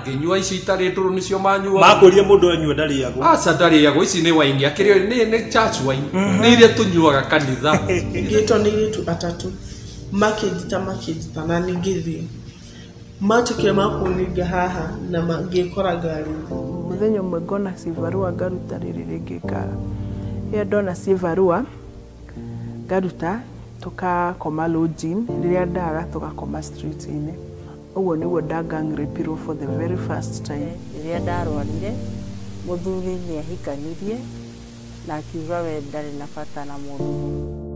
nginyua ici itarĩ ndũrũ nĩcio manyua makũria mũndũ anyua ndarĩagwo aca ndarĩagwo ici nĩ waini akĩrĩo nĩ church wine nĩ iria tũnyuaga kanitha ngĩtwo nĩ airĩtu atatũ makĩnjita na ningĩthiĩ matukio makuninga haha na ngĩkora ngari mũthenya ũmwe ngona cibarua ngaruta rĩrĩ rĩngĩ ya ndona cibarua ngaruta tukakoma lodging rĩrĩa ndaga tukakoma street-inĩ ũguo nĩguo ndangang'rĩpirwo for the very first time rĩrĩa ndarwarire mũthuri nĩ ahikanirie na akiuga we ndarĩ na bata na mũndũ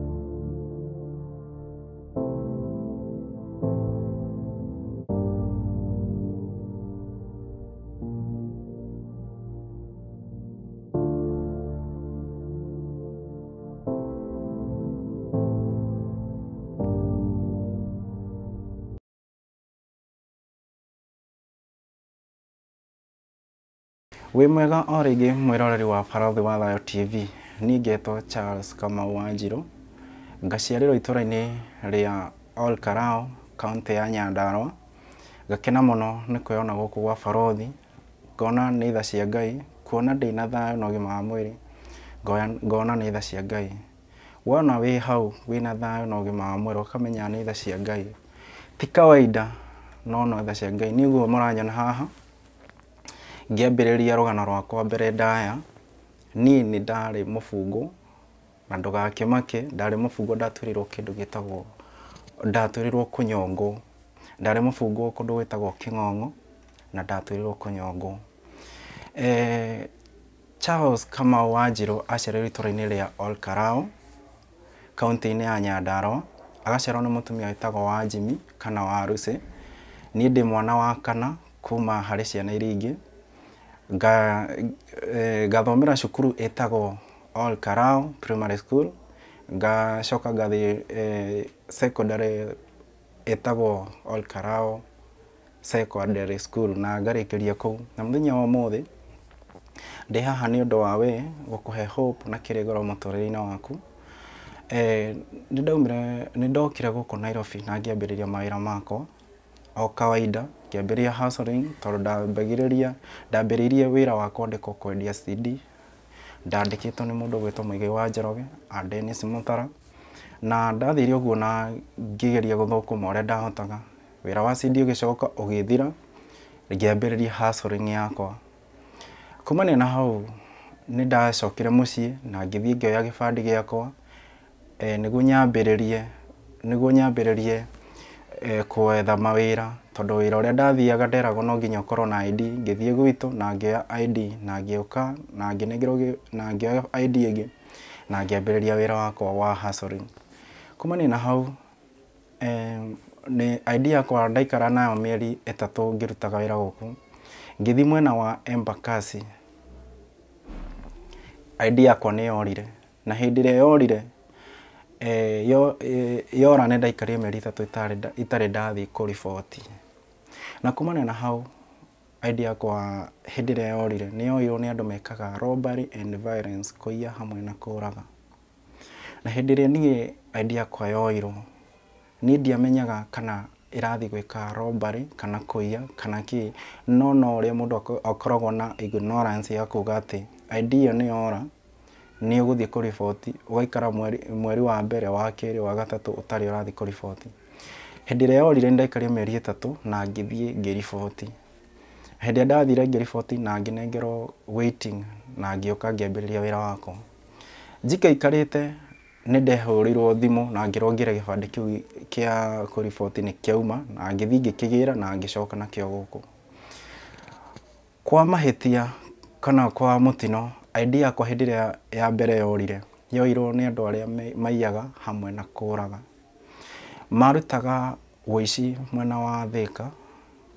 Wĩ mwega o rĩngĩ mwĩroreri wa Barathi wa Thayo TV niĩ ngetwo Charles Kamau Wanjirũ ngaciarĩrwo itũũra-inĩ rĩa Ol Kalou kaũntĩ ya Nyandarua ngakena mũno nĩ kwĩona gũkũ gwa Barathi ngona nĩ tha cia Ngai kuona ndĩna thayũ na ũgima wa mwĩrĩ ngona nĩ tha cia Ngai wona wĩ hau wĩna thayũ na ũgima wa mwĩrĩ ũkamenya nĩ tha cia Ngai ti kawaida no tha cia Ngai nĩguo mũranyona haha ngĩambĩrĩria rũgano rwakwa mbere ndaya niĩ nĩ ndarĩ mũbungo na ndũgakĩmake ndarĩ mũbungo ndatuĩrĩrwo kĩndũ gĩtagwo ndatuĩrĩrwo kũnyongwo ndarĩ mũbungo kũndũ gwĩtagwo Kĩng'ong'o na ndatuĩrĩrwo kũnyongwo Charles Kamau Wanjirũ aciarĩirwo itũũra-inĩ rĩa Ol Kalou kaũntĩ-inĩ ya Nyandarua agaciarwo nĩ mũtumia wĩtagwo Wanjimi kana wa Lucy niĩ ndĩ mwana wa kana kuma harĩ ciana iria ingĩ ngathomera cukuru ĩtagwo Ol Kalou Primary School ngacoka ngathiĩ secondary ĩtagwo Ol Kalou Secondary School na ngarĩkĩria kũu na mũthenya wa ũmũthĩ ndĩ haha nĩ ũndũ wa we gũkũhe hope na kĩrĩgĩro mũtũrĩre-inĩ waku nĩ ndokire gũkũ Nairobi na ngĩambĩrĩria mawĩra makwa o kawaida ngĩambĩrĩria hustling tondũ ndambĩrĩirie wĩra wa kwandĩkwo kwendia CD ndandĩkĩtwo nĩ mũndũ gwĩtwo Mũigai wa Njoroge and Dennis Mũtara na ndathire ũguo na ngĩgeria gũthũkũma ũrĩa ndahotaga wĩra wa CD ũgĩcoka ũgĩthira ngĩambĩrĩria hustling yakwa kumania na hau nĩ ndacokire mũciĩ na ngĩthiĩ ngĩoya gĩbandĩ gĩakwa nĩguo nyambĩrĩrie kwetha mawĩra tondũ wĩra ũrĩa ndathiaga nderagwo no nginya ũkorwo na ID ngĩthiĩ gwitũ na ngĩoya ID na ngĩũka na ngĩoya ID ĩngĩ na ngĩambĩrĩria wĩra wakwa wa hustling kumania na hau nĩ ID yakwa ndaikara nayo mĩeri 3 ngĩrutaga wĩra gũkũ ngĩthiĩ mwena wa Embakasi ID yakwa nĩ yorire na hĩndĩ ĩrĩa yorire yora nĩ ndaikarire mĩeri 3 itarĩ ndathiĩ kũriboti na kumania na hau ID yakwa hĩndĩ ĩrĩa yorire nĩ yoirwo nĩ andũ mekaga robbery and violence kũiya hamwe na kũraga na hĩndĩ ĩrĩa niĩ ID yakwa yoirwo niĩ ndiamenyaga kana ĩrathiĩ gwĩka robbery kana kũiya kana kĩ no ũrĩa mũndũ akoragwo na ignorance ya kuga atĩ ID ĩyo nĩ yora nĩ ũgũthiĩ kũriboti ũgaikara mweri wa mbere wa kerĩ wa gatatũ ũtarĩ ũrathiĩ kũriboti hĩndĩ ĩrĩa yorire ndaikarire mĩeri 3 na ngĩthiĩ ngĩriboti hĩndĩ ĩrĩa ndathire ngĩriboti na ngĩnengerwo waiting na ngĩũka ngĩambĩrĩria wĩra wakwa njikaikarĩte nĩ ndehũrĩirwo thimũ na ngĩrwo ngĩre gĩbandĩ kĩu kĩa kũriboti nĩ kĩauma na ngĩthiĩ ngĩkĩgĩra na ngĩcoka nakĩo gũkũ kwa mahĩtia kana kwa mũtino ID yakwa hĩndĩ ĩrĩa ya mbere yoirwo nĩ andũ arĩa maiyaga hamwe na kũraga marutaga ũici mwena wa Thika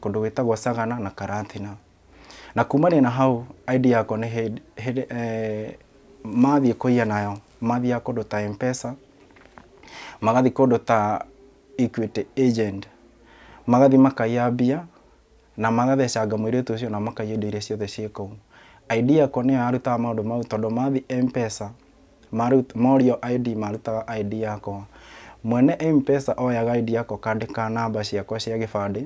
kũndũ gwĩtagwo Sagana na Karatina na kumania na hau ID yakwa nĩ mathiĩ kũiya nayo mathiaga kũndũ ta M-Pesa magathiĩ kũndũ ta Equity Agent magathiĩ makaiya mbia na magathecanga mũirĩtu ũcio na makaiya indo iria ciothe ciĩ kũu ID yakwa nĩyo yarutaga maũndũ mau tondũ mathiĩ M-Pesa morio ID marutaga ID yakwa mwene M-Pesa oyaga ID yakwa kandĩka namba ciakwa cia gĩbandĩ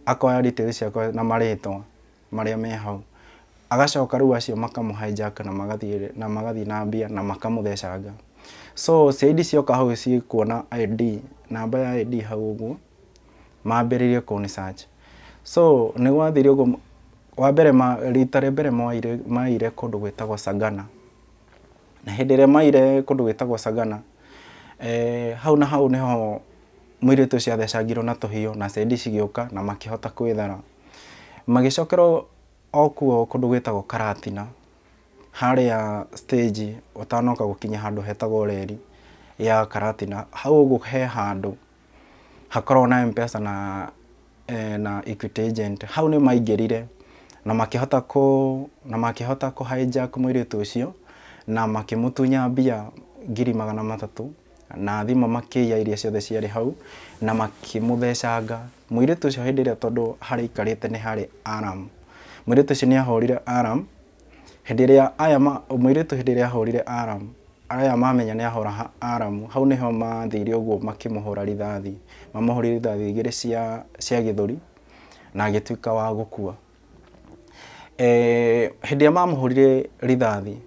akoya details ciakwa na marĩtwa marĩa me hau, agacoka rĩu acio makamũ-hijack na magathi na mbia na makamũthecanga. So CID cioka hau cikuona ID, namba ya ID hau ũguo, mambĩrĩrie kũni search. So nĩ gwathire ũguo, wa mbere rita rĩa mbere maire kũndũ gwĩtagwo Sagana, na hĩndĩ ĩrĩa maire kũndũ gwĩtagwo Sagana, hau na hau nĩho mũirĩtu ũcio athecangirwo na tũhiũ na CID cigĩũka na makĩhota kwĩthara. Magĩcokerwo okuo kũndũ gwĩtagwo Karatina, harĩa stage ũtanoka gũkinya handũ hetagwo reri ya Karatina. Hau ũguo he handũ hakorwo na M-Pesa na Equity Agent. Hau nĩ maingĩrire na makĩhota kũ-hijack mũirĩtu ũcio na makĩmũtunya mbia 300,000 na thimũ makĩiya iria ciothe ciarĩ hau na makĩmũthecanga. Mũirĩtu ũcio hĩndĩ ĩrĩa, tondũ harĩa aikarĩte nĩ harĩ alarm, mũirĩtu ũcio nĩ ahũrire alarm. Hĩndĩ ĩrĩa mũirĩtu hĩndĩ ĩrĩa ahũrire alarm, aya mamenya nĩ ahũra alarm, hau nĩho mathire ũguo makĩmũhũra rithathi, mamũhũrire rithathi 2 cia gĩthũri na agĩtuĩka wa gũkua. Hĩndĩ ĩrĩa mamũhũrire rithathi,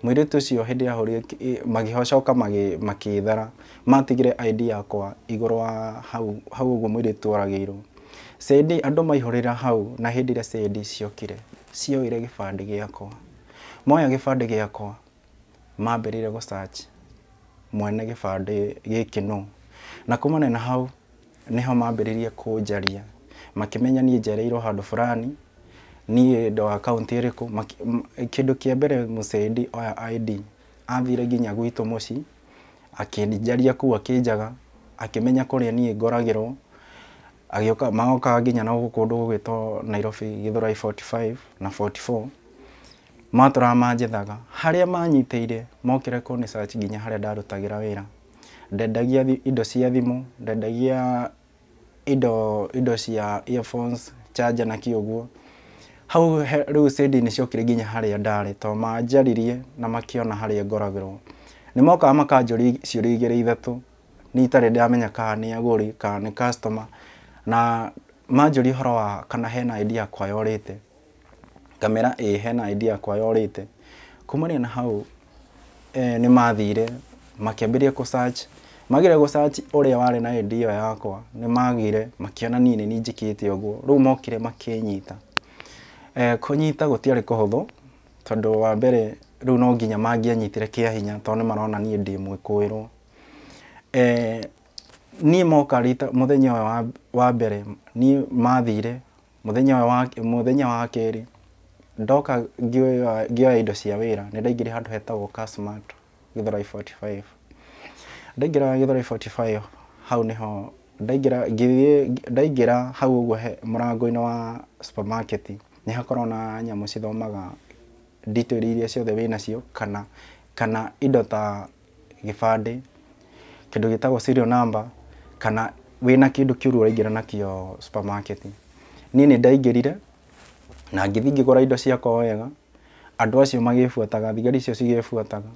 mũirĩtu ũcio hĩndĩ ĩrĩa ahũrire magĩcoka makĩthara, matigire ID yakwa igũrũ wa hau ũguo mũirĩtu oragĩirwo. CID andũ maihũrĩra hau, na hĩndĩ ĩrĩa CID ciokire cioire gĩbandĩ gĩakwa. Moya gĩbandĩ gĩakwa mambĩrĩire gũ-search mwene gĩbandĩ gĩkĩ no, na kumana na hau nĩho mambĩrĩrie kũnjaria, makĩmenya niĩ njereirwo handũ fulani, niĩ ndo akaunti ĩrĩkũ. Kĩndũ kĩa mbere mũCID oya ID, athire nginya gwitũ mũciĩ akĩnjaria kũu akĩnjaga, akĩmenya kũrĩa niĩ ngoragĩrwo, agĩũka magoka nginya na kũndũ gũgwĩtwo Nairobi Githurai 45 na 44, matũra manjethaga. Harĩa manyitĩire mokire kũni search nginya harĩa ndarutagĩra wĩra. Ndendagia indo cia thimũ, ndendagia indo cia earphones, charger na kĩũguo. Hau rĩu CID nĩ ciokire nginya harĩa ndarĩ, to manjaririe na makĩona harĩa ngoragĩrwo. Nĩ mokaga makanjũria ciũria 2-3 niĩ itarĩ ndamenya kana nĩ agũri kana nĩ customer, na manjũria ũhoro wa kana hena ID yakwa yorĩte, kamera hena ID yakwa yorĩte. Kumania na hau nĩ mathire makĩambĩrĩria kũ-search, magire gũ-search ũrĩa warĩ na ID ĩyo yakwa, nĩ magire makĩona niĩ nĩ njĩkĩte ũguo. Rĩu mokire makĩnyita. Kũnyita gũtiarĩ kũhũthũ, tondũ wa mbere rĩu no nginya mangĩanyitire kĩa hinya, tondũ nĩ marona niĩ ndĩ mwĩkũĩrwo. Niĩ moka rita mũthenya ũyũ wa mbere, niĩ mathire mũthenya wa kerĩ, ndoka ngĩoya indo cia wĩra, nĩ ndaingĩrire handũ hetagwo Kasmart Githurai 45. Ndaingĩra Githurai 45, hau nĩho ndaingĩra hau ũguo mũrango-inĩ wa supermarket, nĩ hakorwo na nyamũ cithomaga detail iria ciothe wĩnacio, kana indo ta gĩbandĩ, kĩndũ gĩtagwo serial number, kana wĩna kĩndũ kĩũru ũraingĩra nakĩo supermarket. Niĩ nĩ ndaingĩrire na ngĩthiĩ ngĩgũra indo ciakwa wega, andũ acio magĩbuataga, thigari icio cigĩbuataga.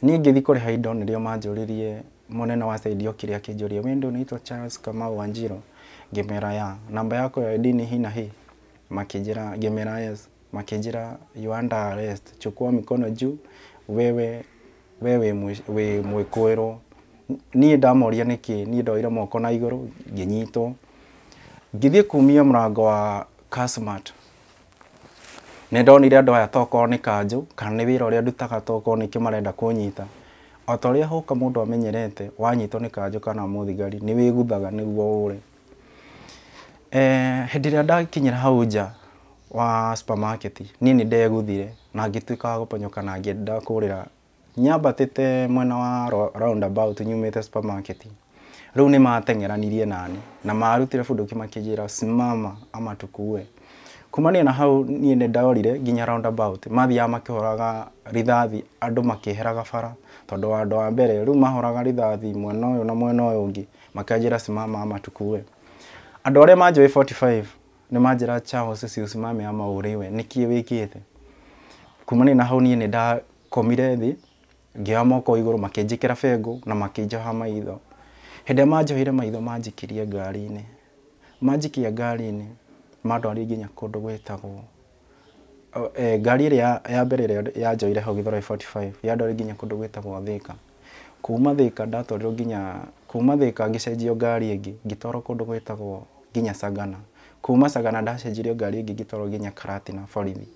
Niĩ ngĩthiĩ kũrĩha indo, nĩrĩo manjũririe, mũnene wa CID okire akĩnjũria, we ndio unaitwa Charles Kamau Wanjiru? Ngĩmera ya, namba yako ya ID ni hii na hii? Makĩnjĩra, ngĩmera yes. Makĩnjĩra, you under arrest, chukua mikono juu, wewe wĩ mwĩkũĩrwo. Niĩ ndamoria nĩkĩ, niĩ ndoire moko na igũrũ, ngĩnyitwo. Ngĩthiĩ kumia mũrango wa Kasmart, nĩ ndonire andũ aya tokorwo nĩ kanjũ, kana nĩ wĩra ũrĩa ndutaga tokorwo nĩkĩo marenda kũnyita. O ta ũrĩa hoka mũndũ amenyerete, wanyitwo nĩ kanjũ kana mũthigari, nĩ wĩguthaga nĩguo ũre. Hĩndĩ ĩrĩa ndakinyĩra hau nja wa supermarket, niĩ nĩ ndeguthire na ngĩtuĩka wa gũponyoka na ngĩenda kũrĩra nyambatĩte mwena wa roundabout nyumĩte supermarket. Rĩu nĩ mateng'eranirie nani na marutire bunduki makĩnjĩra simama ama tukue. Kumania na hau niĩ nĩ ndorire nginya roundabout, mathiaga makĩhoraga rithathi andũ makĩeheraga bara, tondũ andũ wa mbere rĩu mahoraga rithathi mwena ũyũ na mwena ũyũ ũngĩ, makĩnjĩra simama ama tukue. Andũ arĩa manjoĩ 45 nĩ manjĩra Charles usimame ama ũrĩwe, nĩkĩ wĩkĩte? Kumania na hau niĩ nĩ ndakomire thĩ, ngĩoya moko igũrũ, makĩnjĩkĩra bengo na makĩnjoha maitho. Hĩndĩ ĩrĩa manjohire maitho manjikirie ngari-inĩ. Manjikia ngari-inĩ, mandwari nginya kundu gwitagwo ngari ĩrĩa ya mbere ĩrĩa yanjoire hau Gĩthũrai 45 yandwari nginya kundu gwitagwo Thika. Kuma Thika ndatwarirwo nginya kuma Thika ngĩcenjio ngari ĩngĩ ngĩtwarwo kundu gwitagwo nginya Sagana. Kuma Sagana ndacenjirio ngari ĩngĩ ngĩtwarwo nginya Karatina borithi.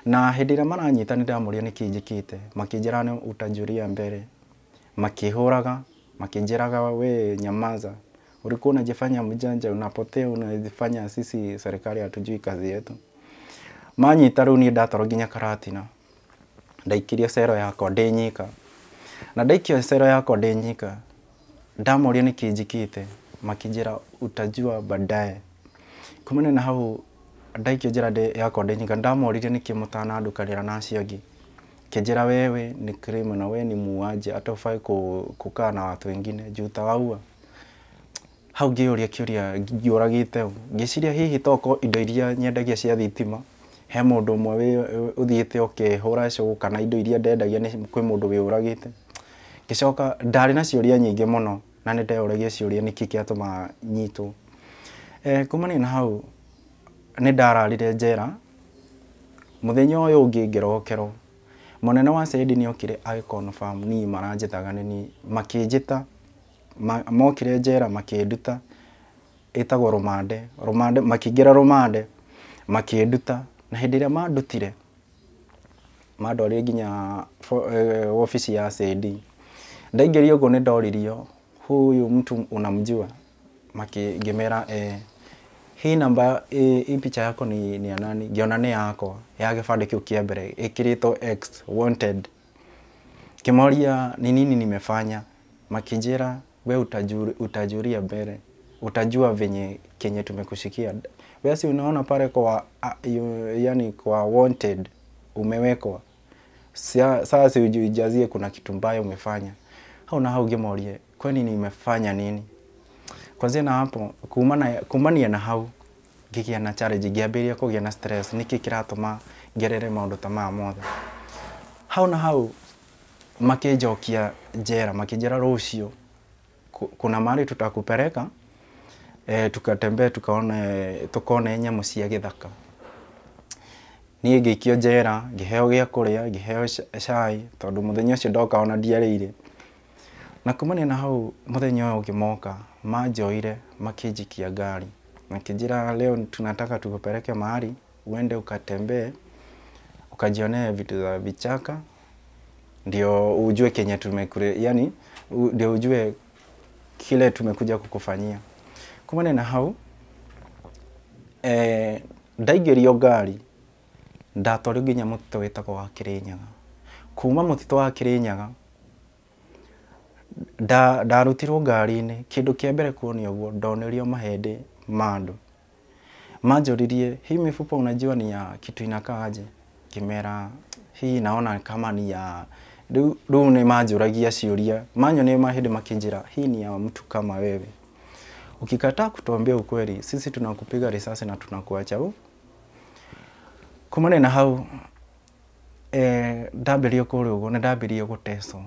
Na hĩndĩ ĩrĩa maranyita nĩ ndamũria nĩkĩ njĩkĩte, makĩnjĩra nĩ utanjuria mbere, makĩhũraga, makĩnjĩraga we nyamaza, ulikuwa unajifanya mjanja, unapotea, unajifanya sisi serikali hatujui kazi yetu. Manyita rĩu niĩ ndatwarwo nginya Karatina, ndaikirio cero yakwa ndĩ nyika, na ndaikio cero yakwa ndĩ nyika, ndamũria nĩkĩ njĩkĩte, makĩnjĩra utajua baadaye. Kumana na hau ndaikio njĩra yakwa ndĩ nyika, ndamũririe nĩkĩ mũtanandukanĩra na acio angĩ. Kĩnjĩra wewe ni criminal, we ni muuaji, hata ufai kukaa na watu wengine juu utawaua. Hau ngĩũria kĩũria ngĩũragĩte, ngĩciria hihi toko indo iria nyendagia cia thitima, he mũndũ ũmwe ũthiĩte ũkĩhũra cũgũ kana indo iria ndendagia nĩ kwĩ mũndũ wĩũragĩte. Ngĩcoka ndarĩ na ciũria nyingĩ mũno na nĩ ndeyũragia ciũria nĩkĩ kĩatũma nyitwo. Kumania na hau nĩ ndararire njera, mũthenya ũyũ ũngĩ ngĩrokerwo. Mũnene wa Said nĩ okire agĩconfirm niĩ maranjĩtaga nĩ niĩ, makĩnjĩta mokire njera makĩnduta ĩtagwo rumande, makĩingĩra rumande makĩnduta, na hĩndĩ ĩrĩa mandutire mandwarire nginya ofici ya Said. Ndaingĩrio ũguo nĩ ndoririo, huyu mtu unamjua? Ngĩmera hii namba hii picha yako ni ya nani? Ngiona nĩ yakwa ya gĩbandĩ kĩu kĩa mbere ĩkĩrĩtwo X wanted. Kimoria ni nini nimefanya? Makijera we utajuria mbele, utajua venye kenye tumekushikia. Wewe si unaona pale kwa yani kwa wanted umewekwa, sasa si ujijazie kuna kitu mbaya umefanya. Hau na hau ngĩmorie kwani nimefanya nini? Kwanza na hapo kumania na hau ngĩgĩa na challenge, ngĩambĩrĩria kũgĩa na stress, nĩkĩ kĩratũma ngerere maũndũ ta maya mothe. Hau na hau makĩnjokia njera, makĩnjĩra rũciũ kuna mahali tutakupeleka, tukatembee tukaone nyamũ cia gĩthaka. Niĩ ngĩikio njera, ngĩheo gĩa kũrĩa, ngĩheo cai, tondũ mũthenya ũcio ndoka ona ndiarĩire. Na kumania na hau mũthenya ũyũ ngĩmoka, manjoire makĩnjikia ngari, makĩnjĩra leo tunataka tukupeleke mahali uende ukatembee, ukajionee vitu za vichaka, ndio ujue kenye tumekure, yani ndio ujue kile tumekuja kukufanyia. Kumania na hau ndaingĩrio ngari, ndatwario nginya mũtitũ wĩtagwo wa Kĩrĩnyaga. Kuma mũtitũ wa Kĩrĩnyaga ndarutirwo ngari-inĩ, kĩndũ kĩa mbere kuonio ũguo ndonerio mahĩndĩ ma andũ. Manjũririe hii mifupa unajua ni ya kitu inakaaje? Ngĩmera hii naona kama ni ya rĩu nĩ manjũragia ciũria, manyonia mahĩndĩ makĩnjĩra hii ni ya mtu kama wewe. Ukikataa kutuambia ukweli sisi tunakupiga risasi na tunakuacha. Kumania na hau ndambĩrĩirio kũrĩa ũguo, nĩ ndambĩrĩirio gũteswo,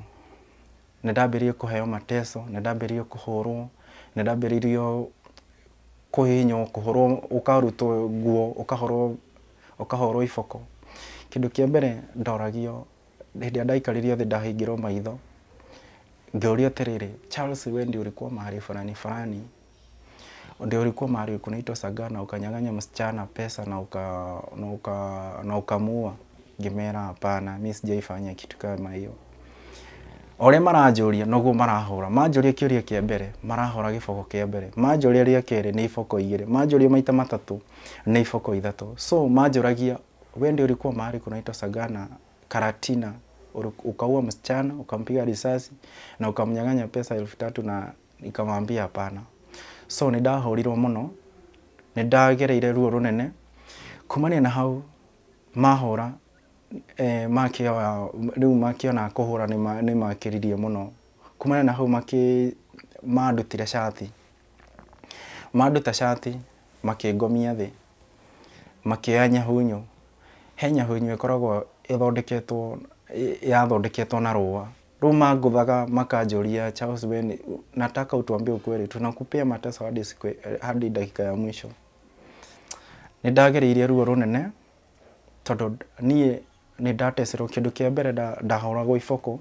nĩ ndambĩrĩirio kũheo mateso, nĩ ndambĩrĩirio kũhũrwo, nĩ ndambĩrĩirio kũhinywo, kũhũrwo, ũkarutwo nguo, ũkahũrwo iboko. Kĩndũ kĩa mbere ndoragio hĩndĩ ĩrĩa ndaikaririo thĩ ndahingĩrwo maitho, ngĩũrio atĩrĩrĩ, Charles wewe ndio ulikuwa mahali fulani, ndio ulikuwa mahali kunaitwa Sagana ukanyang'anya msichana pesa na ukamuua? Ngĩmera hapana, mimi sijaifanya kitu kama hiyo. Ole maranjũria noguo marahũra, manjũria kĩũria kĩa mbere marahũra gĩboko kĩa mbere, manjũria rĩa kerĩ nĩ iboko igĩrĩ, manjũria maita matatũ nĩ iboko ithatũ. So manjũragia wewe ndio ulikuwa mahali kunaitwa Sagana Karatina, ukaua msichana, ukampiga risasi na ukamnyang'anya pesa 3,000, na nikamwambia hapana. So nĩ ndahũrirwo mũno, nĩ ndagereire ruo rũnene. Kumania na hau mahũra rĩu makĩona kũhũra nĩ makĩririe mũno. Kumania na hau mandutire shati, manduta shati makĩngomia thĩ, makĩoya nyahunyu. He nyahunyu ĩkoragwo yathondeketwo na rũa. Rĩu mangũthaga makanjũria, Charles wewe nataka utuambie ukweli, tunakupea mateso hadi dakika ya mwisho. nĩ ndagereire ruo runene tondũ niĩ nĩ ndatecerwo. Kĩndũ kĩa mbere ndahũragwo iboko,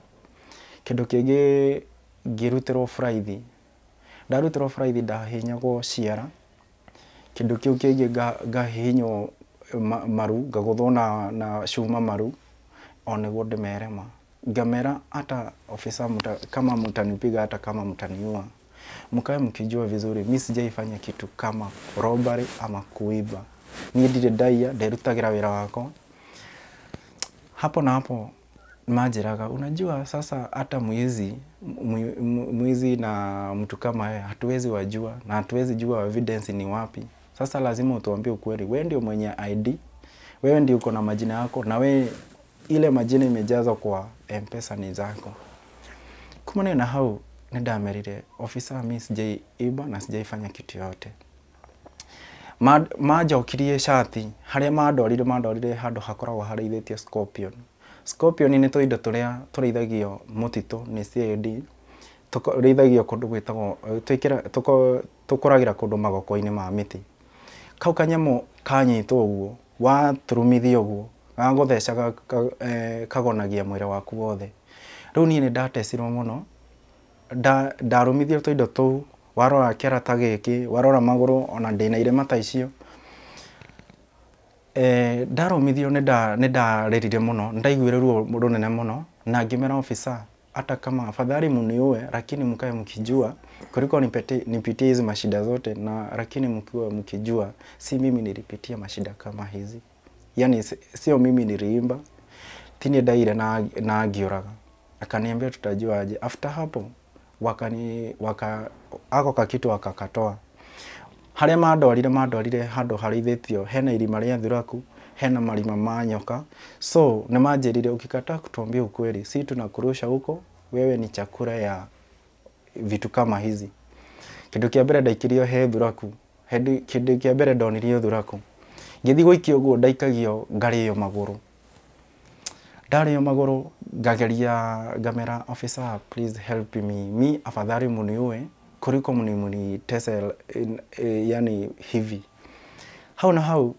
kĩndũ kĩngĩ ngĩrutĩrwo buraithi, ndarutĩrwo buraithi ndahihinyagwo ciara, kĩndũ kĩu kĩngĩ ngahihinywo maru, ngagũthwo na cuma maru o nĩguo ndĩmerema. Ngamera hata ofisa kama mtanipiga hata kama mtaniua, mkae mkijua vizuri mimi sijaifanya kitu kama robbery ama kuiba. Niĩ ndirĩ ndaiya, nderutagira wĩra wako. Hapo na hapo majiraga, unajua sasa hata mwizi na mtu kama yeye hatuwezi wajua na hatuwezi jua evidence ni wapi. Sasa lazima utuambie ukweli, wewe ndio mwenye ID, wewe ndio uko na majina yako, na wewe ile majina imejazwa kwa M-Pesa ni zako. Kumane na hau nĩndamerire officer mimi sijaiba na sijaifanya kitu yote. Majokirie shati haria mandorire handu hakoragwo harĩithĩtio Scorpion. Scorpion nĩ tũindo tũrĩa tũrĩithagio mũtitũ nĩ CID, tũrĩithagio kũndũ gwĩtagwo tũkũragĩra kũndũ magoko-inĩ ma mĩtĩ. Kau kanyamũ kanyitwo ũguo, waturumithio ũguo, gagũthecaga kagonagia mwĩrĩ waku wothe. Rĩu niĩ nĩ ndatecirwo mũno, ndarumithio tũindo tũu, warora kĩara ta gĩkĩ, warora magũrũ, ona ndĩna irema ta icio. Ndarumithio nĩ ndarĩrire mũno, ndaiguire ruo runene mũno, na ngĩmera officer, hata kama afadhali mniue lakini mkae mkijua kuliko nipitie hizi mashida zote, na lakini mkiwa mkijua si mimi nilipitia mashida kama hizi. Yani sio mimi niliimba, tini daire na agioraga. Akaniambia tutajua aje. After hapo ako kakitu akakatoa. Haria mandorire handu harĩithĩtio hena irima rĩa thuraku, hena marima ma nyoka. So nimanjĩrire ukikataa kutuambia ukweli, si tunakurusha huko, wewe ni chakula ya vitu kama hizi. Kĩndũ kĩa mbere ndaikirio he thuraku, kĩndũ kĩa mbere ndonirio thuraku. Ngĩthi gũikio ũguo ndaikagio ngarĩo magũrũ. Ndarĩo magũrũ ngageria ngamera officer please help me afadhali muniue kuliko munitese yani hivi. Hau na hau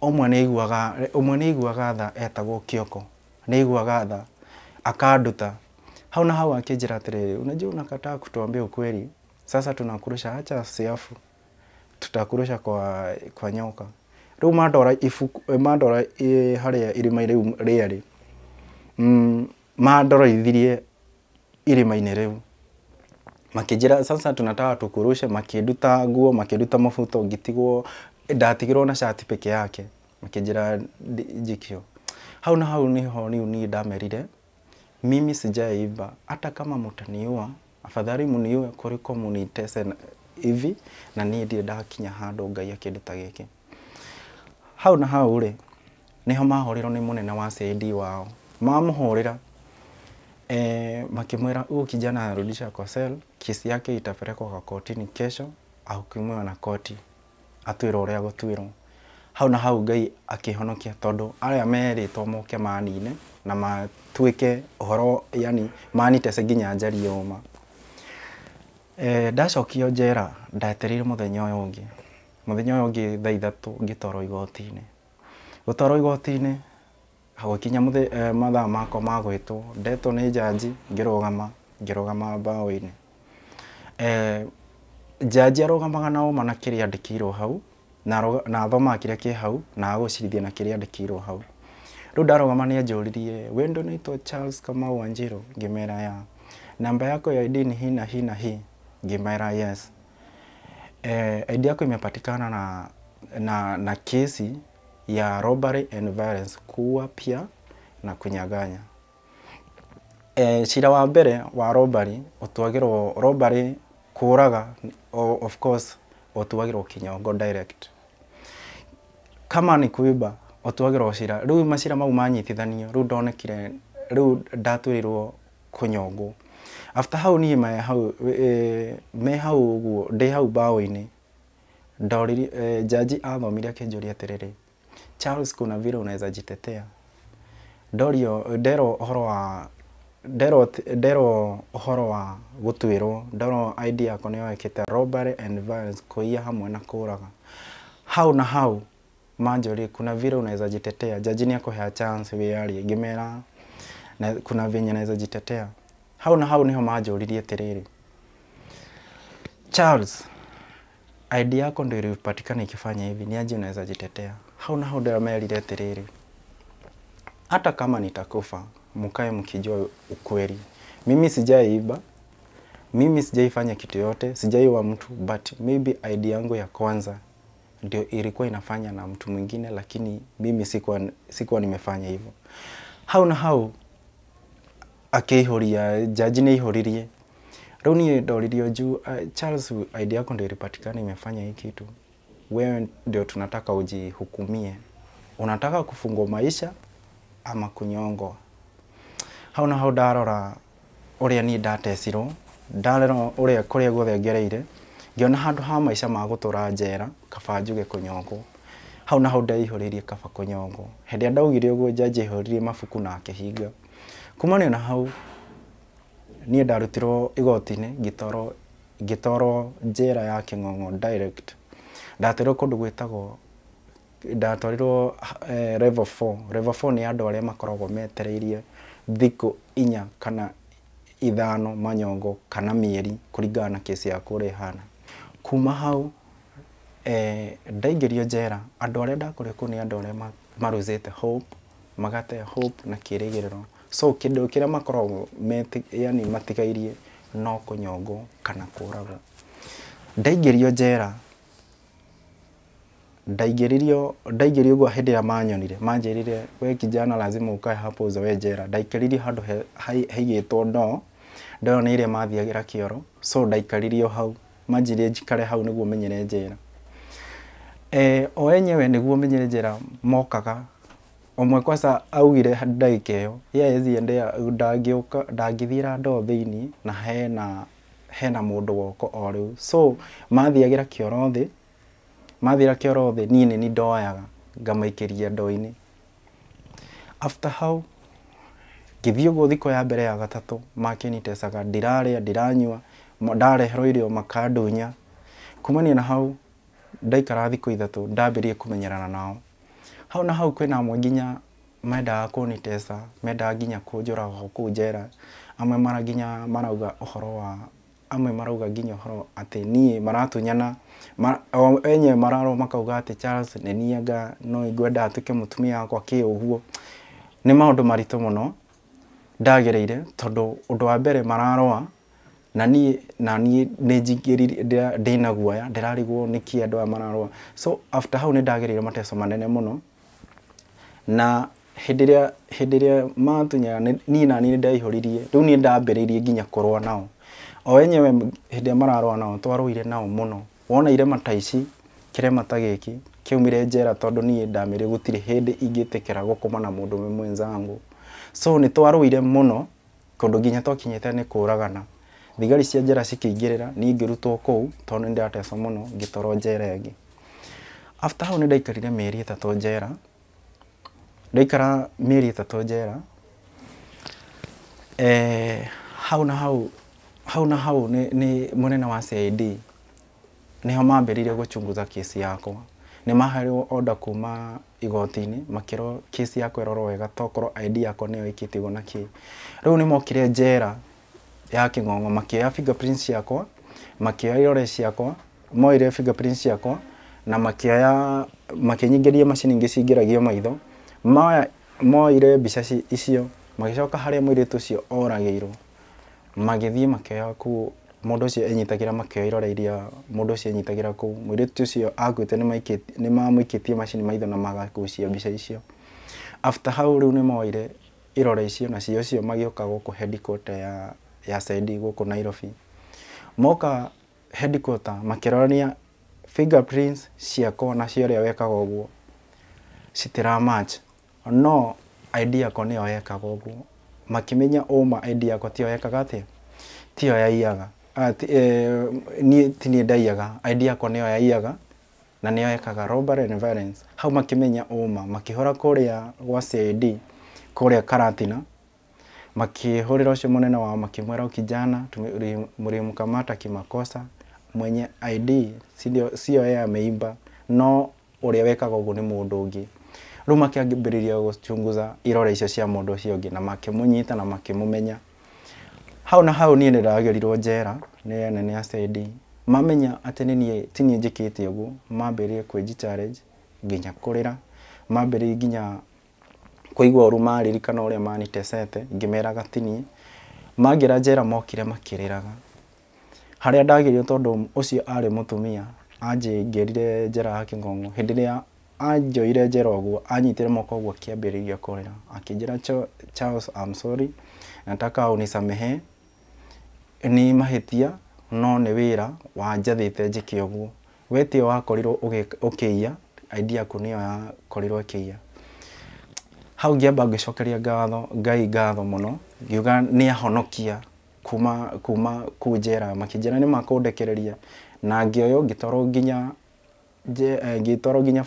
omwe nĩiguaga tha etagwo Kioko, nĩiguaga tha akanduta. Hau na hau akĩnjĩra atĩrĩrĩ, unajua unakataa kutuambia ukweli, sasa tunakurusha, acha siafu, tutakurusha kwa nyoka. Rĩu mandora harĩa irima rĩu rĩarĩ, mandoroithirie irima-inĩ rĩu, makĩnjĩra sasa tunataka tukurushe, makĩnduta nguo, makĩnduta mabuto, ngĩtigwo ndatigirwo na shati peke yake, makĩnjĩra jikio. Hau na hau niho niĩ ndamerire mimi sijaiba, hata kama mtaniua afadhali muniue kuliko munitese hivi, na niĩ ndirĩ ndakinya handũ Ngai akĩnduta gĩkĩ. Hau na hau rĩ niho mahorirwo nĩ mũnene wa CID wao, mamũhũrĩra makimwĩra huyu kijana arudisha kwa cell, kesi yake itapelekwa kotini kesho, ahukumiwe na koti, atuĩrwo ũrĩa gũtuĩrwo. Hau na hau Ngai akĩhonokia, tondũ arĩa merĩtwo moke manine na matuĩke ũhoro, yani manitece nginya njarie ũma. Ndacokio njera ndaetereire mũthenya ũyũ ũngĩ. Mũthenya ũyũ ũngĩ thaa 3 ngĩtwarwo igoti-inĩ. Gũtwarwo igoti-inĩ gũkinya mathaa makwa ma gwĩtwo, ndetwo nĩ jaji, ngĩrũgama mbaũ-inĩ. Jaji arũgamaga na ũma na kĩrĩa andĩkĩirwo hau, na athomaga kĩrĩa kĩ hau, na agũcirithia na kĩrĩa andĩkĩirwo hau. Rĩu ndarũgama nĩ anjũririe, we ndio unaitwa Charles Kamau Wanjiru? Ngĩmera ya. Namba yako ya ID ni hii na hii na hii? Ngĩmera yes. ID yako imepatikana na kesi ya robbery and violence, kuua pia na kunyaganya. Shida wa mbere wa robbery, ũtuagĩrwo robbery kũraga, of course ũtuagĩrwo kinyongo direct. Kama ni kuiba ũtuagĩrwo cira. Rĩu macira mau manyitithanio, rĩu ndonekire, rĩu ndatuĩrwo kunyongwo. After hau niĩ me hau ũguo, ndĩ hau mbaũ-inĩ, ndorire jaji athomire akĩnjũria atĩrĩrĩ, Charles, kuna vile unaweza jitetea? Nderwo ũhoro wa gũtuĩrwo, nderwo ID yako nĩyo ĩkĩte robbery and violence, kũiya hamwe na kũraga. hau na hau Marjorie, kuna vile unaweza jitetea. Jaji ni akohea chance wiarie ngimera na kuna venye naweza jitetea. Hau na hau niho Marjorie atiriri, Charles, ID yako ndio ilipatikana ikifanya hivi, ni aje unaweza jitetea? Hau na hau ndio amerire atiriri, hata kama nitakufa mkae mkijua ukweli. Mimi sijaiba, mimi sijaifanya kitu yote, sijaiwa mtu, but maybe ID yangu ya kwanza ndio ilikuwa inafanya na mtu mwingine, lakini mimi sikuwa nimefanya hivyo. Hau na hau akihoria, jaji ni ihoririe. Rĩu niĩ ndoririo juu Charles, ID yako ndio ilipatikana imefanya hii kitu. Wewe ndio tunataka ujihukumie. Unataka kufungwa maisha ama kunyongwa? Hau na hau ndarora uria ni ndatecirwo, ndarora uria kuria guothe ngereire, ngiona handu ha maisha ma gutura njera kaba njuge kunyongwo. Hau na hau ndaihoririe kaba kunyongwo. Hĩndĩ ndaugire uguo jaji ihoririe mabuku na akihinga. Kumania na hau niĩ ndarutirwo igoti-inĩ ngĩtwarwo njera ya King'ong'o direct. Ndatwarwo kũndũ gwĩtagwo, ndatwarirwo level 4. Level 4 nĩ andũ arĩa makoragwo metereirie thikũ 4 kana 5 manyongo kana mĩeri kũringana na kesi yaku ũrĩa ĩhana. Kuma hau ndaingĩrio njera, andũ arĩa ndakorire kuo nĩ andũ arĩa maruzĩte hope, magate hope na kĩĩrĩgĩrĩro. So kĩndũ kĩrĩa makoragwo yani matigairie no kunyongwo kana kũragwo. Ndaingĩrio njera, ndaingĩririo ũguo hĩndĩ ĩrĩa manyonire, manjĩrire we kijana lazima ukae hapo uzoe njera. Ndaikaririo handũ haigĩtwo ndoo nĩ iria mathiagĩra kĩoro, so ndaikaririo hau, manjĩrire njikare hau nĩguo menyere njera. O enyewe nĩguo menyere njera mokaga, omwe kwanza augire ndagĩka ĩyo yeye ndangĩthiĩra ndoo thĩinĩ na hena mũndũ woko o rĩu. So mathiagĩra kĩoro thĩ, niĩ nĩ ndoyaga ngamaikĩria ndoo-inĩ. After hau ngĩthiĩ ũguo thikũ ya mbere ya gatatũ, makĩnitecaga, ndirarĩa ndiranyua, ndareherwo irio makandunya. Kumania na hau ndaikara thikũ 3 ndambĩrĩrie kũmenyerana nao. Hau na hau kwĩna amwe nginya mendaga kũniteca, mendaga nginya kũnjũraga kũu njera. Amwe marauga nginya ũhoro atĩ niĩ maratunyana, enyewe mararwo makauga atĩ Charles nĩ niĩ anga no ngwenda atuĩke mũtumia wakwa kĩ ũguo. Nĩ maũndũ maritũ mũno ndagereire, tondũ ũndũ wa mbere mararwa na niĩ nĩ njingĩrire ndĩna guoya, ndĩrarigwo nĩkĩ andũ aya mararwa. So after hau nĩ ndagereire mateso manene mũno, na hĩndĩ ĩrĩa matunyaga niĩ nĩ ndaihũririe. Rĩu niĩ ndambĩrĩirie nginya kũrũa nao. O enyewe hĩndĩ ĩrĩa mararũa nao twarũire nao mũno. Wona irema ta ici, kĩrema ta gĩkĩ kĩaumire njera, tondũ niĩ ndamerire gũtirĩ hĩndĩ ingĩtĩkĩra gũkoma na mũndũ mwenzangu. So nĩ twarũire mũno kũndũ nginya twakinyĩte nĩ kũragana. Thigari cia njera cikĩingĩrĩra, niĩ ngĩrutwo kũu tondũ nĩ ndatecwo mũno, ngĩtwarwo njera ĩngĩ. After hau nĩ ndaikarire mĩeri 3 njera. Ndaikara mĩeri 3 njera. Hau na hau nĩ mũnene wa CID niho mambĩrĩirie gũchunguza kesi yakwa. Nĩ maheirwo order kuma igoti-inĩ makĩrwo kesi yakwa ĩrorwo wega tokorwo ID yakwa nĩyo ĩkĩtio na kĩ. Rĩu nĩ mokire njera ya King'ong'o makĩoya fingerprints ciakwa, makĩoya irore ciakwa, moire fingerprints ciakwa na makĩnyingĩria macini ingĩ cingĩragio maitho. Moire mbica icio magĩcoka harĩa mũirĩtu ũcio oragĩirwo, magĩthiĩ makĩoya kũu mũndũ ũcio enyitagĩra, makĩoya irore iria mũndũ ũcio enyitagĩra kũu. Mũirĩtu ũcio akuĩte nĩ mamũikĩtie macini maitho na magakucia mbica icio. After hau rĩu nĩ moire irore icio na cio magĩũka gũkũ headquarter ya CID gũkũ Nairobi. Moka headquarter makĩrorania fingerprints ciakwa na cia ũrĩa wekaga ũguo citira match, no ID yakwa nĩyo yekaga ũguo. Makĩmenya ũma ID yakwa tiyo yekaga atĩa, tiyo yaiyaga. Niĩ ti niĩ ndaiyaga, ID yakwa nĩyo yaiyaga na nĩyo yekaga robbery and violence. Hau makĩmenya ũma, makĩhũra kũrĩa gwa CID kũrĩa Karatina, makĩhũrĩra ũcio mũnene wao makĩmwĩra kijana mlimkamata kimakosa, mwenye ID sio yeye ameimba, no uria wekaga uguo ni mundu ungi riu makiambiriria guchunguza irore icio cia mundu ucio ungi na makimunyita na makimumenya hau na hau nie ndiragerirwo njera ni anene a CD mamenya ati ni tinie njikite uguo mambirie kwenji challenge nginya kurira mambirie nginya kuigwa urumari kana uria manitesete ngimeraga tinie mangira njera mokire makiriraga haria ndagirio tondu ucio ari mutumia anje ngerire njera ya Kingongo hindi ria anjoire njera uguo anyitire moko uguo kiambiriria kurira akinjira Charles I'm sorry nataka unisamehe ni mahitia no ni wira wanjathite njike uguo wetio wakorirwo ukiia idea yaku niyo yakorirwo ikiia hau ngiamba ngicokeria ngatho muno ngiuga ni ahonokia kuma kunjera makinjera ni makundekereria na ngioyo ngitoro nginya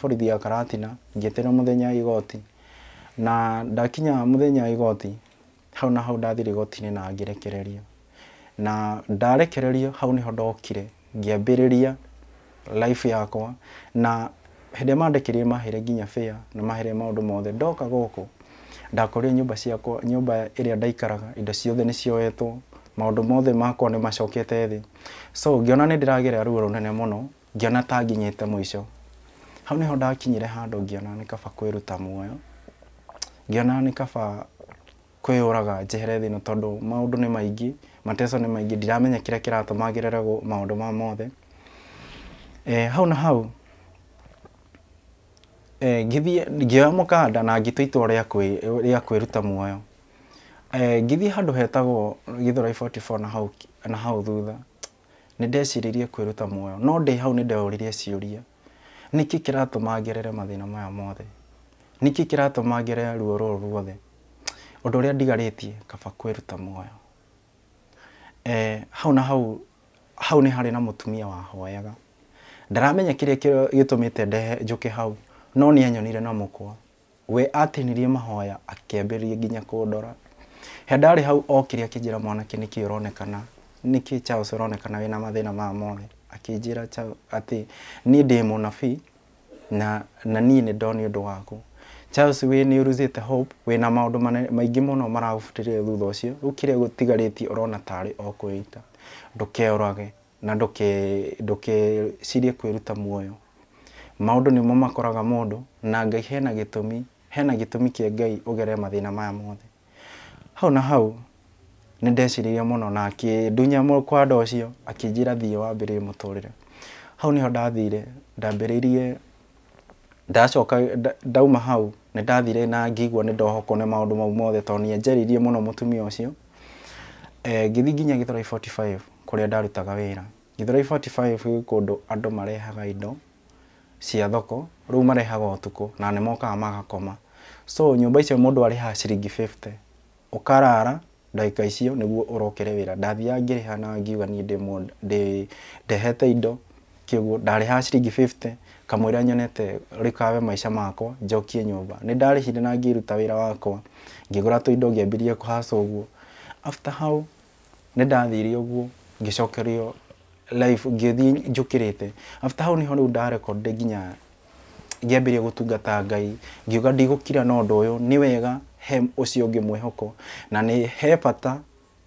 borithi ya Karatina ngitira muthenya igoti na ndakinya muthenya igoti hau na hau ndathire igoti-ini na ngirekererio na ndarekererio hau niho ndokire ngiambiriria life yakwa na hende mandekirie mahere nginya fair na mahere maundu mothe ndoka goko ndakorire nyumba ciakwa nyumba iria ndaikaraga indo ciothe ni cioetwo maundu mothe makwa ni macokete thi so ngiona ni ndiragerea ruo runene muno ngiona ta nginyite muico hau niho ndakinyire handu ngiona ni kaba kwiruta muoyo ngiona ni kaba kwiyuraga njehere thino tondu maundu ni maingi mateso ni maingi ndiramenya kiria kiratuma ngerere maundu ma mothe hau na hau ngioya mukanda na ngitwitwo ria kwiruta muoyo ngithie handu hetagwo Githurai 44 na hau thutha ni ndeciririe kwiruta muoyo no ndi hau ni ndeuririe ciuria niki kiratuma ngerere mathina maya mothe niki kiratuma ngerere ruo ruothe undu uria ndigaritie kaba kwiruta muoyo hau na hau ni hari na mutumia wahoyaga ndaramenya kiria gitumite ndehe njuke hau no ni anyonire na mukwa we atinirie mahoya akiambiririe nginya kundora hendari hau okiria kijira mwanake niki uronekana niki Charles uronekana wina mathina ma mothe akinjira ati ni ndi munabii na ni ndoni undu waku Charles we ni uruzite hope wina maundu maingi muno maragufutiria thutha ucio ukire gutigaritie urona tari okuita ndukeurage na nduke cirie kwiruta muoyo maundu nimo makoraga mundu na Ngai hena gitumi kia Ngai ugere mathina maya mothe hau na hau ni ndeciriria muno na akidunya kwa ndocio akinjira thio wambiririe muturire hau niho ndathire ndambiririe ndacoka ndauma hau ni ndathire na ngigwa ni ndohoko ne maundu mau mothe to ni njeririe muno mutumia ucio ngithi nginya Githurai 45 kuria ndarutaga wira Githurai 45 kundu andu marehaga indo cia thoko riu marehaga utuku na ni mokaga magakoma so nyumba icio mundu ariha ciringi 50 ukarara ndagika icio niguo urokere wira ndathia ngiriha na ngiuga ni ndehete indo kiguo ndariha ciringi 50 kamwira nyonete rikawe maisha makwa njokie nyumba ni ndarihire na ngiruta wira wakwa ngigura tuindo ngiambirie kuhaca uguo after hau ni ndathire uguo ngicokerio life ngithi njukirite after hau niho riu ndarekonde nginya ngiambirie gutungata Ngai ngiuga ndigukira na undu uyu ni wega he ucio ungi mwihoko na ni he bata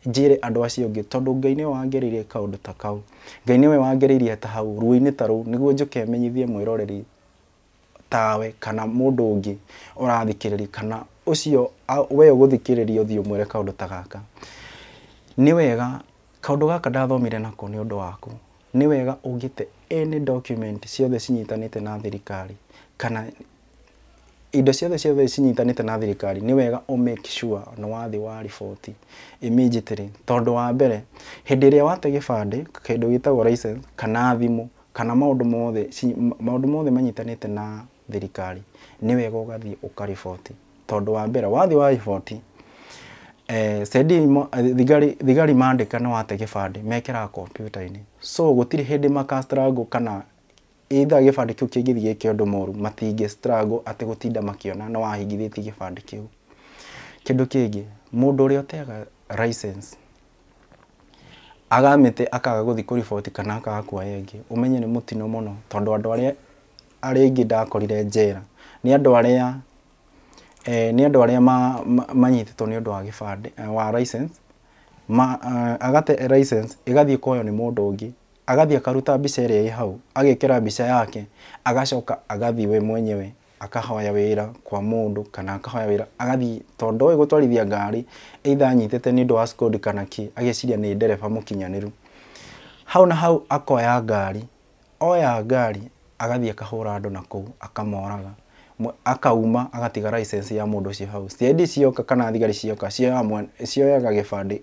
njire andu acio ungi tondu Ngai ni wangeririe kaundu ta kau Ngai niwe wangeririe ta hau ruini ta ru niguo njuke menyithie mwiroreri tawe kana mundu ungi urathikiriri kana ucio we uguthikiriria uthio mwere kaundu ta gaka ni wega kaundu gaka ndathomire nako ni undu waku ni wega ungite any document ciothe cinyitanite na thirikari kana indo ciothe cinyitanite na thirikari ni wega make sure no wathi wa report immediately tondu wa mbere hindi iria wate gibande kindu gitagwo license kana thimu kana maundu mothe manyitanite na thirikari ni wega ugathi ukareport tondu wa mbere wathi wa report thigari mandika no wate gibande mekira computer-ini so gutiri hindi makastrago kana either gibande kiu kingithie kiondu moru matinge struggle ati gutinda makiona no wahingithiti gibande kiu kindu kingi mundu uria oteaga license agamite akaga guthi ku report kana akaga kuoya ingi umenye ni mutino muno tondu andu aria aringi ndakorire njera ni andu aria manyititwo ni undu wa gibande wa license agate license igathie koyo ni mundu ungi agathie akaruta mbica iria i hau agekira mbica yake agacoka agathie we mwenyewe akahoya wira kwa mundu kana akahoya wira agathie tondu we gutwarithia ngari either anyitete ni undu wa squad kana ki ageciria ni ndereba mukinyaniru hau na hau akoya ngari agathie akahura andu na kou akamoraga akauma agatiga license ya mundu ucio hau CID cioka kana thigari cioka cioyaga gibande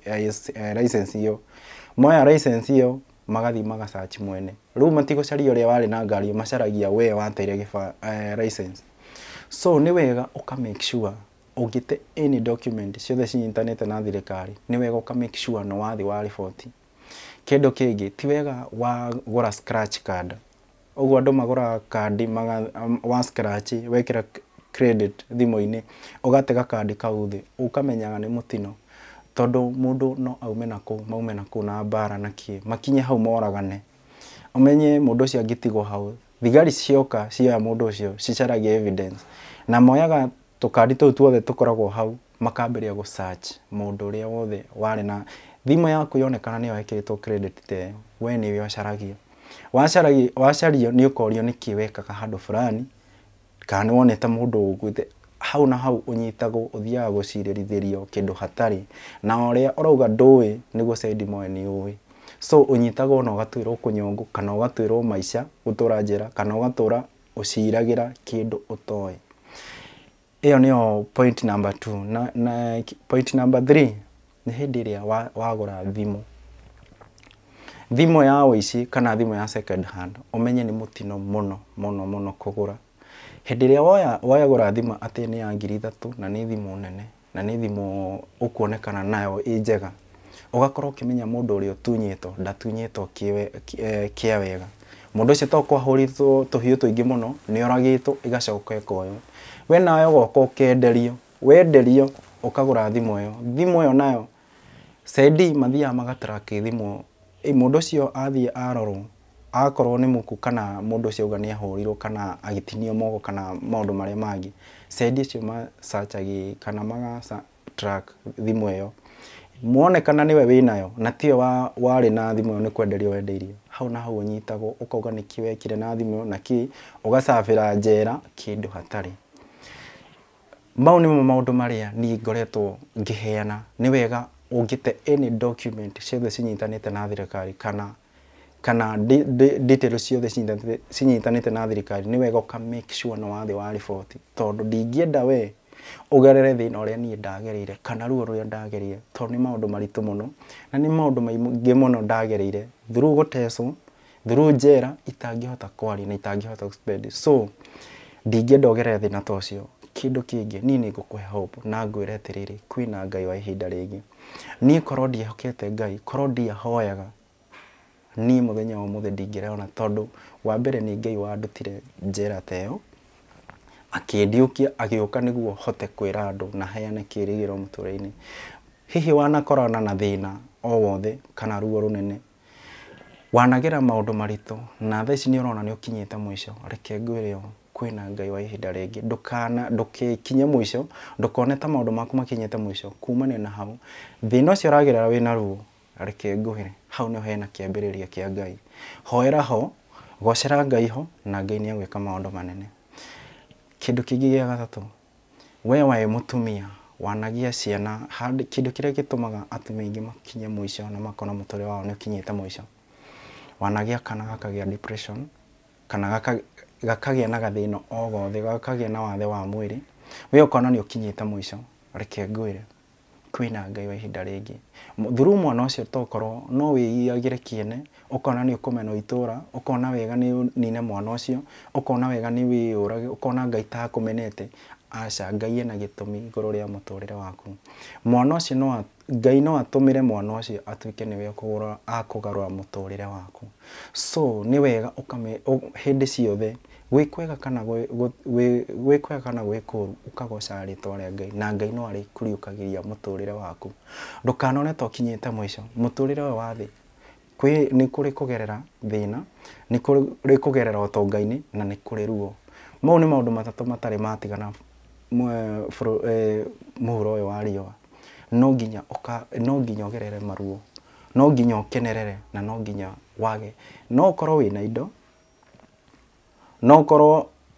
license iyo moya license iyo magathi magasearch mwene riu matigucaria uria wari na ngari macaragia we wateire license so ni wega uka make sure ugite any document ciothe cinyitanite na thirikari ni wega uka make sure no wathi wa report kindu kingi ti wega wagura scratch card uguo andu magura kandi wa scratch wekira credit thimu-ini ugatega kandi kau thi ukamenyaga ni mutino tondu mundu no aume nako na bara na kie makinye hau moragane umenye mundu ucio angitigwo hau thigari cioka cia mundu ucio cicaragia evidence na moyaga tukandi tou tuothe tukoragwo hau makambiria go search mundu uria wothe wari na thimu yaku yonekana ni wekiritwo credit te we ni wacaragia wacario ni ukorio ni kiwekaga handu fulani kana wonete mundu ugwite hau na hau unyitagwo uthiaga guciririthĩrio kindu hatari na uria urauga ndui niguo saidi moe ni uwi so unyitagwo na ugatwirwo kunyongo kana ugatwirwo maica gutura njera kana ugatura uciragira kindu utoe iyo niyo point number 2 na point number 3 ni hindi iria wagura thimu ya wici kana thimu ya second hand umenye ni mutino muno kugura hindi iria wayagura thimu ati ni ya 3,000 na ni thimu nene na ni thimu ukuonekana nayo i njega ugakorwo ukimenya mundu uria tunyitwo ndatunyitwo kia wega mundu ucio to kwahuritwo tuhiu tuingi muno ni oragitwo igacoka ekoyo we nayo goko ukenderio wenderio ukagura thimu iyo nayo saidi mathia magatrack thimu mundu ucio athie arorwo akorwo ni muku kana mundu ucio uga ni ahurirwo kana agitinio moko kana maundu maria mangi saidi cio ma searchagi kana maga track thimu iyo muone kana niwe winayo na tio wari na thimu ni kwenderio wendeirio hau na hau unyitagwo ukauga ni kiwekire na thimu na ki ugasafira njera kindu hatari mau ni maundu maria ni ngoretwo ngiheana ni wega ungite any document ciothe cinyitanite na thirikari kana details ciothe cinyitanite na thirikari ni wega uka make sure no wathi wa report tondu ndingienda we ugerere thina uria ni ndagereire kana ruo ruria ndagereire tondu ni maundu maritu muno na ni maundu maingi muno ndagereire through guteswo through njera itangihota kwari na itangihota spend so ndingienda ugerere thina tocio kindu kingi ni ngukuhe hope na ngwire atiriri kwina Ngai wa ihinda ringi ni korwo ndihokete Ngai korwo ndiahoyaga ni muthenya wa muthe ndingirona tondu wa mbere ni Ngai wandutire njera teyo akindiukia agioka niguo hote kwira andu na heane kirigiro muture-ini hihi wanakorana na thina o wothe kana ruo runene wanagira maundu maritu na thaici ni urona ni ukinyite mwisho reke ngwire kwina Ngai wa ihinda ringi ndukikinye mwisho ndukone ta maundu maku makinyite mwisho kumane na hau thina ucio uragira wina ruo reke nguhire hau no hena kiambiriria kia Ngai hoera ho gocera Ngai ho na Ngai ni agwika maundu manene kindu kingi gia gatatu we wae mutumia wanagia ciana kindu kiria gitumaga atumia ingi makinye mwisho na makona muture wao ni kinyite mwisho wanagia kana gakagia depression kana gakagia na gathina o gothe gakagia na wathe wa mwiri we ukona ni ukinyite mwisho reke ngwire kwina Ngai wa ihinda ringi through mwana ucio tokorwo no wiyagire kiene ukona ni ukumena itura ukona wega ni nine mwana ucio ukona wega ni wiyurage ukona Ngai ta kumenete aca Ngai ena gitumi iguru ria muturire waku mwana ucio no Ngai no atumire mwana ucio atuike niwe akugarura muturire waku so ni wega ukame hindi ciothe gwikwega kana gwikwega kana gwikuru ukagoca ritwa ria Ngai na Ngai no ari kuriukagiria muturire waku ndukanone to kinyite mwisho muturire we wathi nĩ kũrĩ kũgerera thĩna, nĩ kũrĩ kũgerera ũtonga-inĩ na nĩ kũrĩ ruo. Mau nĩ maũndũ matatũ matarĩ matigana mũhuro ũyũ wa riũa. No nginya ũgerere maruo, no nginya ũkenerere na no nginya wage. No ũkorwo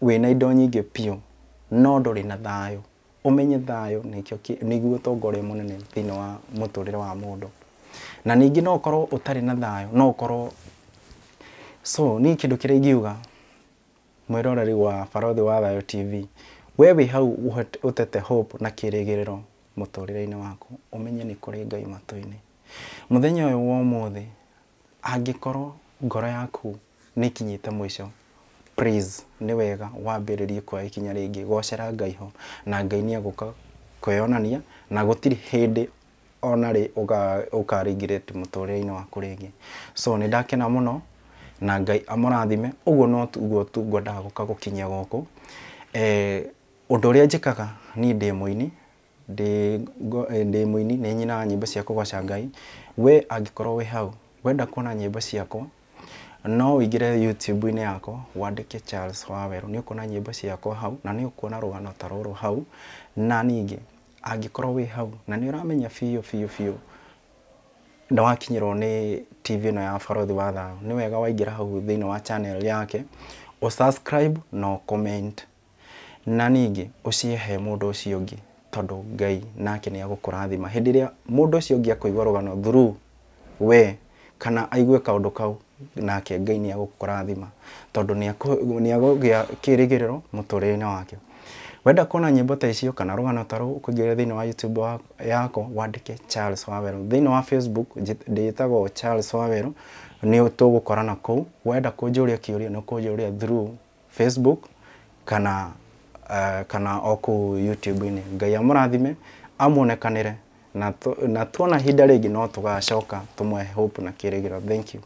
wĩna indo nyingĩ piũ, no ndũrĩ na thayũ. Ũmenye thayũ nĩguo ũtonga ũrĩa mũnene thĩinĩ wa mũtũrĩre wa mũndũ. Na ningĩ no ũkorwo ũtarĩ na thayũ, no ũkorwo niĩ kĩndũ kĩrĩa ingiuga mwĩroreri wa Barũthi wa Thayũ TV, we wĩ hau ũtete hope na kĩrĩgĩrĩro mũtũrĩre-inĩ waku, ũmenye nĩ kũrĩ Ngai matũ-inĩ. Mũthenya ũyũ wa ũmũthĩ, angĩkorwo ngoro yaku nĩ ikinyĩte mũico, please nĩ wega wambĩrĩrie kuoya ikinya rĩngĩ, gocera Ngai ho, na Ngai nĩegũka kwĩyonania, na gũtirĩ hĩndĩ ona rĩ ũkaringĩrĩte mũtũrĩre-inĩ waku rĩngĩ. Nĩ ndakena mũno na Ngai amũrathime. Ũguo no tuguo tu ngwendaga gũka gũkinyia gũkũ. Ũndũ ũrĩa njĩkaga niĩ ndĩ mũini, nĩ nyinaga nyĩmbo cia kũgoca Ngai. We angĩkorwo wĩ hau wenda kuona nyĩmbo ciakwa, no ũingĩre YouTube-inĩ yakwa wandĩke Charles Waweru, nĩ ũkuona nyĩmbo ciakwa hau na nĩ ũkuona rũgano ta rũrũ hau. Na ningĩ angĩkorwo wĩ hau na nĩ ũramenya biũ na wakinyĩrwo nĩ TV ĩno ya Barũthi wa Thayũ, nĩ wega waingĩra hau thĩinĩ wa channel yake, subscribe na comment, na ningĩ ũcihe mũndũ ũcio ũngĩ, tondũ Ngai nake nĩ agũkũrathima hĩndĩ ĩrĩa mũndũ ũcio ũngĩ akũigua rũgano through we, kana aigue kaũndũ kau, nake Ngai nĩ agũkũrathima tondũ nĩ agũgĩa kĩrĩgĩrĩro mũtũrĩre-inĩ wake. Wenda kuona nyĩmbo ta icio kana rũgano ta rũu, ũkũingĩra thĩinĩ wa YouTube yako wandĩke Charles Waweru. Thĩinĩ wa Facebook ndĩtagwo Charles Waweru, nĩ tũgũkorana kũu. Wenda kũnjũria kĩũria nĩ kũnjũria through Facebook kana o kũu YouTube-inĩ. Ngai amũrathime, amuonekanĩre, na tuona hinda rĩngĩ no tũgacoka tũmũhe hope na kĩrĩgĩrĩro. Thank you.